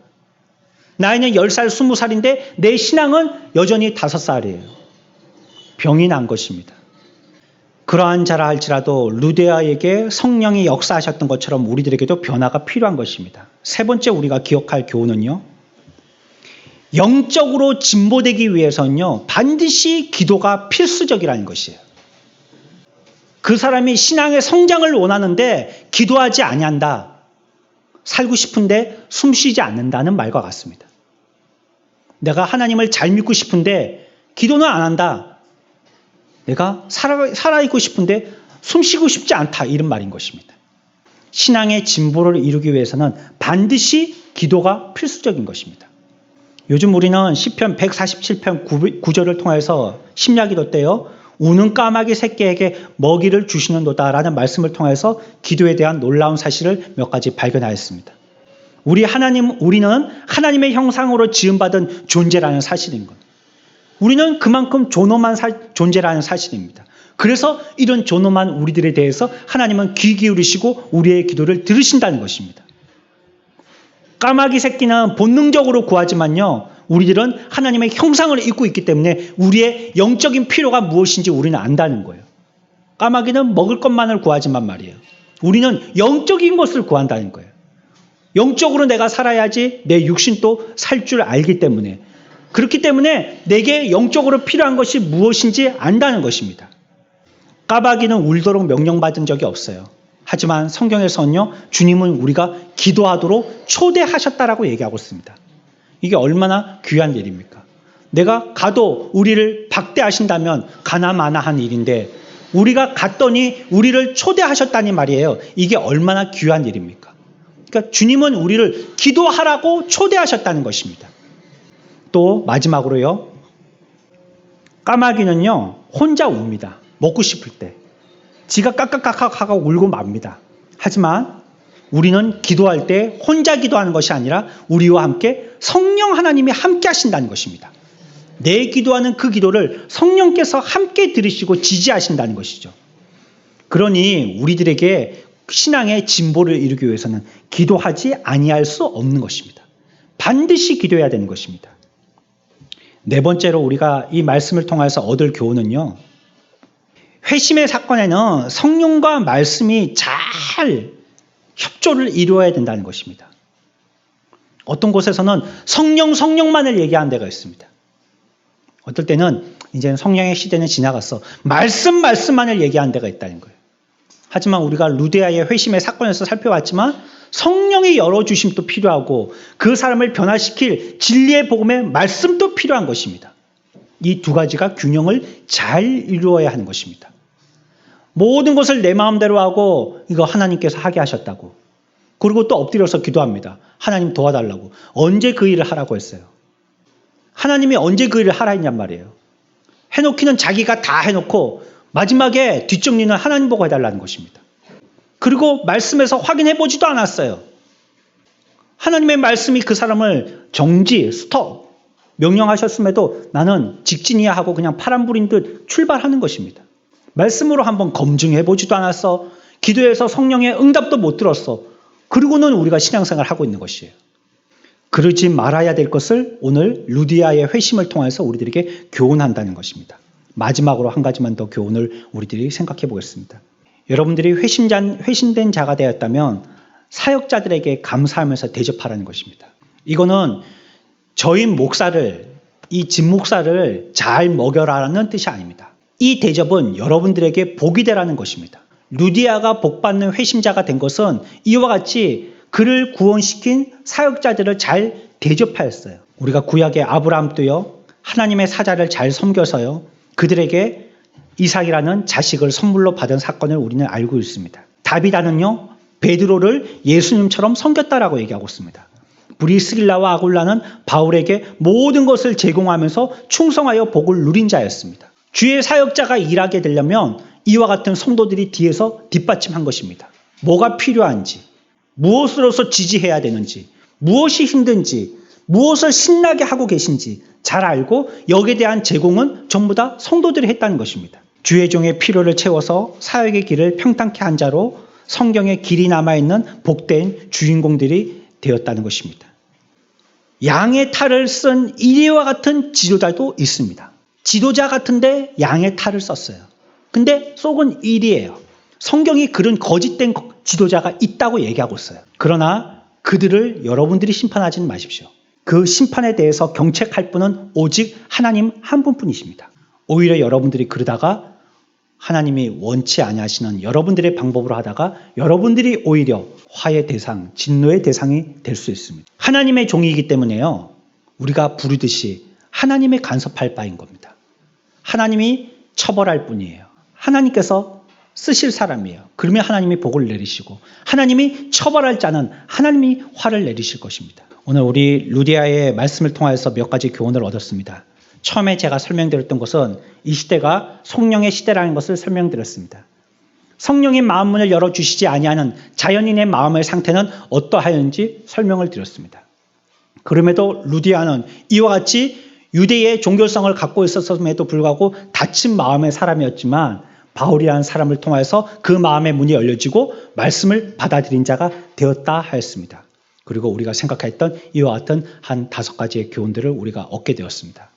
나이는 10살, 20살인데 내 신앙은 여전히 5살이에요. 병이 난 것입니다. 그러한 자라 할지라도 루디아에게 성령이 역사하셨던 것처럼 우리들에게도 변화가 필요한 것입니다. 세 번째 우리가 기억할 교훈은요, 영적으로 진보되기 위해서는요 반드시 기도가 필수적이라는 것이에요. 그 사람이 신앙의 성장을 원하는데 기도하지 아니한다, 살고 싶은데 숨쉬지 않는다는 말과 같습니다. 내가 하나님을 잘 믿고 싶은데 기도는 안 한다, 내가 살아있고 싶은데 숨쉬고 싶지 않다, 이런 말인 것입니다. 신앙의 진보를 이루기 위해서는 반드시 기도가 필수적인 것입니다. 요즘 우리는 시편 147편 9절을 통해서 심야기도 때요, 우는 까마귀 새끼에게 먹이를 주시는도다라는 말씀을 통해서 기도에 대한 놀라운 사실을 몇 가지 발견하였습니다. 우리는 하나님의 형상으로 지음받은 존재라는 사실인 것. 우리는 그만큼 존엄한 존재라는 사실입니다. 그래서 이런 존엄한 우리들에 대해서 하나님은 귀 기울이시고 우리의 기도를 들으신다는 것입니다. 까마귀 새끼는 본능적으로 구하지만요, 우리들은 하나님의 형상을 입고 있기 때문에 우리의 영적인 필요가 무엇인지 우리는 안다는 거예요. 까마귀는 먹을 것만을 구하지만 말이에요, 우리는 영적인 것을 구한다는 거예요. 영적으로 내가 살아야지 내 육신도 살 줄 알기 때문에, 그렇기 때문에 내게 영적으로 필요한 것이 무엇인지 안다는 것입니다. 까마귀는 울도록 명령받은 적이 없어요. 하지만 성경에서는요, 주님은 우리가 기도하도록 초대하셨다라고 얘기하고 있습니다. 이게 얼마나 귀한 일입니까? 내가 가도 우리를 박대하신다면 가나마나한 일인데 우리가 갔더니 우리를 초대하셨다니 말이에요. 이게 얼마나 귀한 일입니까? 그러니까 주님은 우리를 기도하라고 초대하셨다는 것입니다. 또 마지막으로요, 까마귀는요 혼자 웁니다. 먹고 싶을 때 지가 깍깍깍깍 하고 울고 맙니다. 하지만 우리는 기도할 때 혼자 기도하는 것이 아니라 우리와 함께 성령 하나님이 함께 하신다는 것입니다. 내 기도하는 그 기도를 성령께서 함께 들으시고 지지하신다는 것이죠. 그러니 우리들에게 신앙의 진보를 이루기 위해서는 기도하지 아니할 수 없는 것입니다. 반드시 기도해야 되는 것입니다. 네 번째로 우리가 이 말씀을 통해서 얻을 교훈은요, 회심의 사건에는 성령과 말씀이 잘 협조를 이루어야 된다는 것입니다. 어떤 곳에서는 성령만을 얘기하는 데가 있습니다. 어떨 때는 이제 성령의 시대는 지나갔어, 말씀만을 얘기하는 데가 있다는 거예요. 하지만 우리가 루디아의 회심의 사건에서 살펴봤지만 성령의 열어주심도 필요하고 그 사람을 변화시킬 진리의 복음의 말씀도 필요한 것입니다. 이 두 가지가 균형을 잘 이루어야 하는 것입니다. 모든 것을 내 마음대로 하고 이거 하나님께서 하게 하셨다고. 그리고 또 엎드려서 기도합니다. 하나님 도와달라고. 언제 그 일을 하라고 했어요? 하나님이 언제 그 일을 하라 했냔 말이에요. 해놓기는 자기가 다 해놓고 마지막에 뒷정리는 하나님 보고 해달라는 것입니다. 그리고 말씀에서 확인해보지도 않았어요. 하나님의 말씀이 그 사람을 정지, 스톱 명령하셨음에도 나는 직진이야 하고 그냥 파란불인 듯 출발하는 것입니다. 말씀으로 한번 검증해보지도 않았어. 기도해서 성령의 응답도 못 들었어. 그리고는 우리가 신앙생활을 하고 있는 것이에요. 그러지 말아야 될 것을 오늘 루디아의 회심을 통해서 우리들에게 교훈한다는 것입니다. 마지막으로 한 가지만 더 교훈을 우리들이 생각해 보겠습니다. 여러분들이 회심된 자가 되었다면 사역자들에게 감사하면서 대접하라는 것입니다. 이거는 저희 목사를, 이 집목사를 잘 먹여라는 뜻이 아닙니다. 이 대접은 여러분들에게 복이 되라는 것입니다. 루디아가 복받는 회심자가 된 것은 이와 같이 그를 구원시킨 사역자들을 잘 대접하였어요. 우리가 구약의 아브라함도요, 하나님의 사자를 잘 섬겨서요, 그들에게 이삭이라는 자식을 선물로 받은 사건을 우리는 알고 있습니다. 다비다는요, 베드로를 예수님처럼 섬겼다라고 얘기하고 있습니다. 브리스길라와 아굴라는 바울에게 모든 것을 제공하면서 충성하여 복을 누린 자였습니다. 주의 사역자가 일하게 되려면 이와 같은 성도들이 뒤에서 뒷받침한 것입니다. 뭐가 필요한지, 무엇으로서 지지해야 되는지, 무엇이 힘든지, 무엇을 신나게 하고 계신지 잘 알고 여기에 대한 제공은 전부 다 성도들이 했다는 것입니다. 주의 종의 필요를 채워서 사역의 길을 평탄케 한 자로 성경에 길이 남아있는 복된 주인공들이 되었다는 것입니다. 양의 탈을 쓴 이리와 같은 지도자도 있습니다. 지도자 같은데 양의 탈을 썼어요. 근데 속은 일이에요. 성경이 그런 거짓된 지도자가 있다고 얘기하고 있어요. 그러나 그들을 여러분들이 심판하지는 마십시오. 그 심판에 대해서 경책할 분은 오직 하나님 한 분뿐이십니다. 오히려 여러분들이 그러다가 하나님이 원치 아니하시는 여러분들의 방법으로 하다가 여러분들이 오히려 화의 대상, 진노의 대상이 될 수 있습니다. 하나님의 종이기 때문에요. 우리가 부르듯이 하나님의 간섭할 바인 겁니다. 하나님이 처벌할 뿐이에요. 하나님께서 쓰실 사람이에요. 그러면 하나님이 복을 내리시고 하나님이 처벌할 자는 하나님이 화를 내리실 것입니다. 오늘 우리 루디아의 말씀을 통해서 몇 가지 교훈을 얻었습니다. 처음에 제가 설명드렸던 것은 이 시대가 성령의 시대라는 것을 설명드렸습니다. 성령의 마음문을 열어주시지 아니하는 자연인의 마음의 상태는 어떠하였는지 설명을 드렸습니다. 그럼에도 루디아는 이와 같이 유대의 종교성을 갖고 있었음에도 불구하고 닫힌 마음의 사람이었지만 바울이라는 사람을 통해서 그 마음의 문이 열려지고 말씀을 받아들인 자가 되었다 하였습니다. 그리고 우리가 생각했던 이와 같은 한 5가지의 교훈들을 우리가 얻게 되었습니다.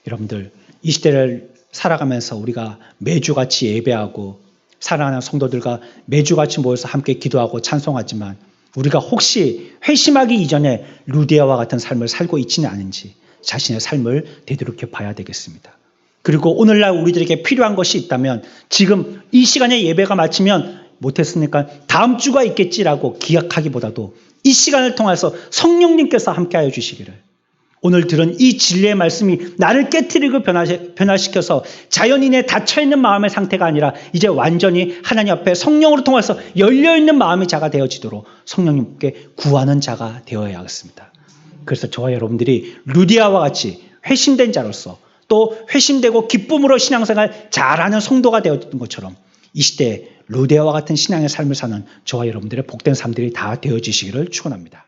여러분들, 이 시대를 살아가면서 우리가 매주같이 예배하고 사랑하는 성도들과 매주같이 모여서 함께 기도하고 찬송하지만 우리가 혹시 회심하기 이전에 루디아와 같은 삶을 살고 있지는 않은지 자신의 삶을 되돌이켜 봐야 되겠습니다. 그리고 오늘날 우리들에게 필요한 것이 있다면 지금 이 시간에 예배가 마치면 못했으니까 다음 주가 있겠지라고 기약하기보다도 이 시간을 통해서 성령님께서 함께하여 주시기를, 오늘 들은 이 진리의 말씀이 나를 깨트리고 변화시켜서 자연인의 닫혀있는 마음의 상태가 아니라 이제 완전히 하나님 앞에 성령으로 통해서 열려있는 마음의 자가 되어지도록 성령님께 구하는 자가 되어야겠습니다. 그래서 저와 여러분들이 루디아와 같이 회심된 자로서 또 회심되고 기쁨으로 신앙생활 잘하는 성도가 되었던 것처럼 이 시대에 루디아와 같은 신앙의 삶을 사는 저와 여러분들의 복된 삶들이 다 되어지시기를 축원합니다.